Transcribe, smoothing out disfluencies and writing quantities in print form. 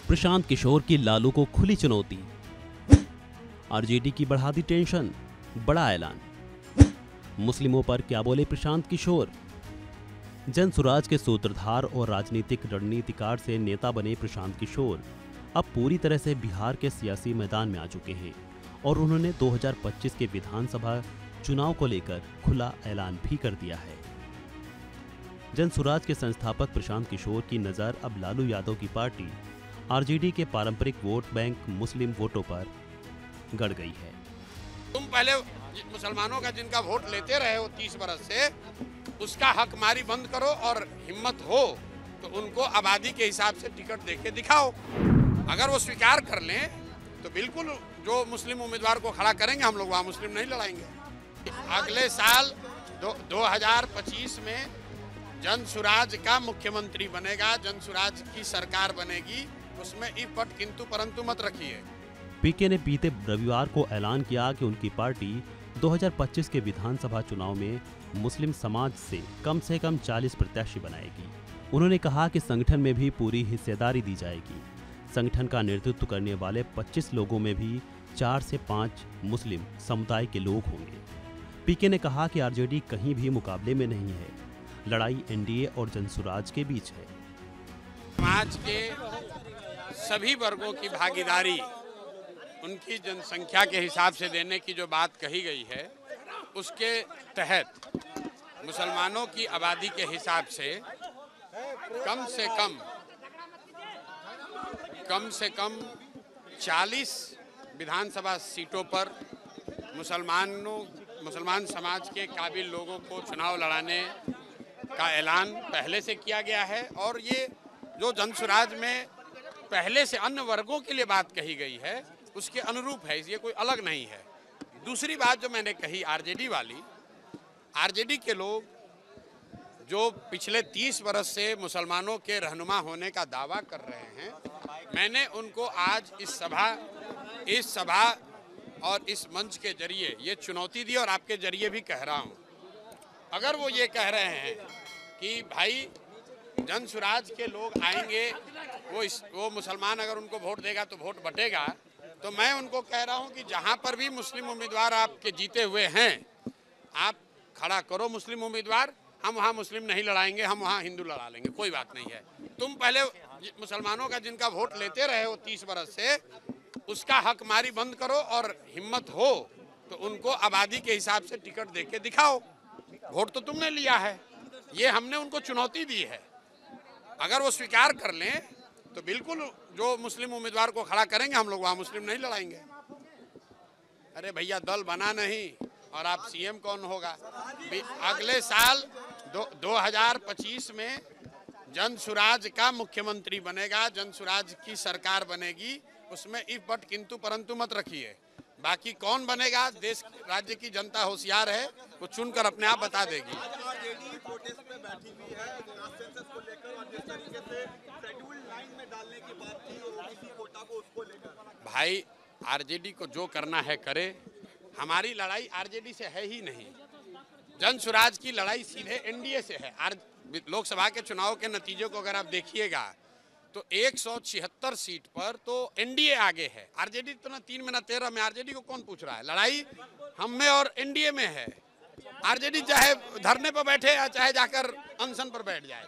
प्रशांत किशोर की लालू को खुली चुनौती। आरजेडी की बढ़ा दी टेंशन, बड़ा ऐलान। मुस्लिमों पर क्या बोले प्रशांत किशोर। जन सुराज के सूत्रधार और राजनीतिक रणनीतिकार से नेता बने प्रशांत किशोर अब पूरी तरह से बिहार के सियासी मैदान में आ चुके हैं और उन्होंने 2025 के विधानसभा चुनाव को लेकर खुला ऐलान भी कर दिया है। जन सुराज के संस्थापक प्रशांत किशोर की नजर अब लालू यादव की पार्टी आरजेडी के पारंपरिक वोट बैंक मुस्लिम वोटों पर गड़ गई है। तुम पहले मुसलमानों का जिनका वोट लेते रहे हो 30 बरस से, उसका हक मारी बंद करो और हिम्मत हो तो उनको आबादी के हिसाब से टिकट देके दिखाओ। अगर वो स्वीकार कर लें तो बिल्कुल जो मुस्लिम उम्मीदवार को खड़ा करेंगे, हम लोग वहाँ मुस्लिम नहीं लड़ाएंगे। अगले साल 2025 में जन सुराज का मुख्यमंत्री बनेगा, जन सुराज की सरकार बनेगी, उसमें इफ बट किंतु परंतु मत रखिए। पीके ने बीते रविवार को ऐलान किया कि उनकी पार्टी 2025 के विधानसभा चुनाव में मुस्लिम समाज से कम 40 प्रत्याशी बनाएगी। उन्होंने कहा कि संगठन में भी पूरी हिस्सेदारी दी जाएगी। संगठन का नेतृत्व करने वाले 25 लोगों में भी 4 से 5 मुस्लिम समुदाय के लोग होंगे। पीके ने कहा कि आरजेडी कहीं भी मुकाबले में नहीं है, लड़ाई एनडीए और जनसुराज के बीच है। समाज के सभी वर्गों की भागीदारी उनकी जनसंख्या के हिसाब से देने की जो बात कही गई है, उसके तहत मुसलमानों की आबादी के हिसाब से कम से कम 40 विधानसभा सीटों पर मुसलमान समाज के काबिल लोगों को चुनाव लड़ाने का ऐलान पहले से किया गया है। और ये जो जनसुराज में पहले से अन्य वर्गों के लिए बात कही गई है, उसके अनुरूप है, ये कोई अलग नहीं है। दूसरी बात जो मैंने कही आरजेडी वाली, आरजेडी के लोग जो पिछले 30 बरस से मुसलमानों के रहनुमा होने का दावा कर रहे हैं, मैंने उनको आज इस सभा और इस मंच के जरिए ये चुनौती दी और आपके जरिए भी कह रहा हूँ। अगर वो ये कह रहे हैं कि भाई जन सुराज के लोग आएंगे, वो मुसलमान अगर उनको वोट देगा तो वोट बटेगा, तो मैं उनको कह रहा हूं कि जहां पर भी मुस्लिम उम्मीदवार आपके जीते हुए हैं, आप खड़ा करो मुस्लिम उम्मीदवार। हम वहां मुस्लिम नहीं लड़ाएंगे, हम वहां हिंदू लड़ा लेंगे, कोई बात नहीं है। तुम पहले मुसलमानों का जिनका वोट लेते रहे हो 30 बरस से, उसका हक मारी बंद करो और हिम्मत हो तो उनको आबादी के हिसाब से टिकट देके दिखाओ। वोट तो तुमने लिया है, ये हमने उनको चुनौती दी है। अगर वो स्वीकार कर लें तो बिल्कुल जो मुस्लिम उम्मीदवार को खड़ा करेंगे, हम लोग वहाँ मुस्लिम नहीं लड़ाएंगे। अरे भैया, दल बना नहीं और आप सीएम कौन होगा। अगले साल 2025 में जन सुराज का मुख्यमंत्री बनेगा, जन सुराज की सरकार बनेगी, उसमें इफ बट किंतु परंतु मत रखिए। बाकी कौन बनेगा, देश राज्य की जनता होशियार है, वो चुनकर अपने आप बता देगी। भाई, आरजेडी को जो करना है करे, हमारी लड़ाई आरजेडी से है ही नहीं। जन सुराज की लड़ाई सीधे एनडीए से है। लोकसभा के चुनाव के नतीजों को अगर आप देखिएगा तो 176 सीट पर तो एनडीए आगे है। आरजेडी तो ना 3 में ना 13 में। आरजेडी को कौन पूछ रहा है? लड़ाई हम में और एनडीए में है। आरजेडी चाहे धरने पर बैठे या चाहे जाकर अनशन पर बैठ जाए।